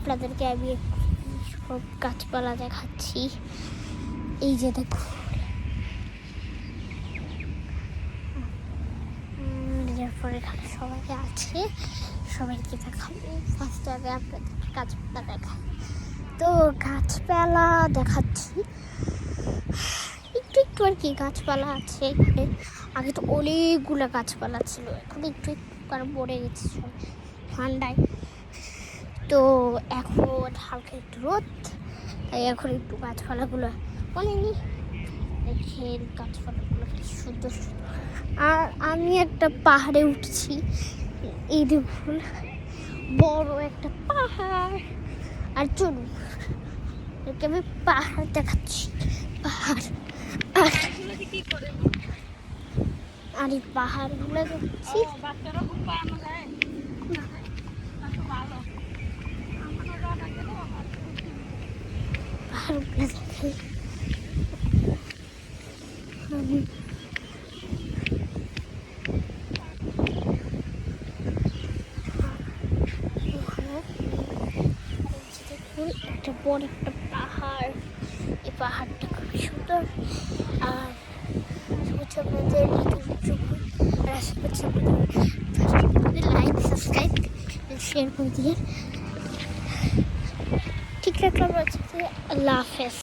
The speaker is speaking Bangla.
আপনাদেরকে আমি সব গাছপালা দেখাচ্ছি। এই যে দেখুন, এরপরে এখানে সবাই আছে, সবাইকে দেখাবো। ফার্স্টে আগে আপনাদের গাছপালা দেখাই। তো গাছপালা দেখাচ্ছি একটু একটু আর কি। গাছপালা আছে এখানে, আগে তো অনেকগুলো গাছপালা ছিল, এখন একটু একটু কারণ মরে গেছে সব ঠান্ডায়। তো এখন হালকা একটু রোদ, তাই এখন একটু গাছপালাগুলো অনেকই দেখেন, গাছপালাগুলো কি সুন্দর সুন্দর। আর আমি একটা পাহাড়ে উঠছি, এই দেখুন বড় একটা পাহাড়। আর চলুন আমি পাহাড় দেখাচ্ছি, পাহাড়। আর এই পাহাড়গুলো দেখছি, পাহাড়গুলো দেখে একটা বড় একটা পাহাড়। এই পাহাড়টা খুব সুন্দর। আর হচ্ছে আপনাদের আর আশা করছি আপনাদের লাইক, সাবস্ক্রাইব, শেয়ার করে দিয়ে ঠিক রাখলাম। আল্লাহ হাফেজ।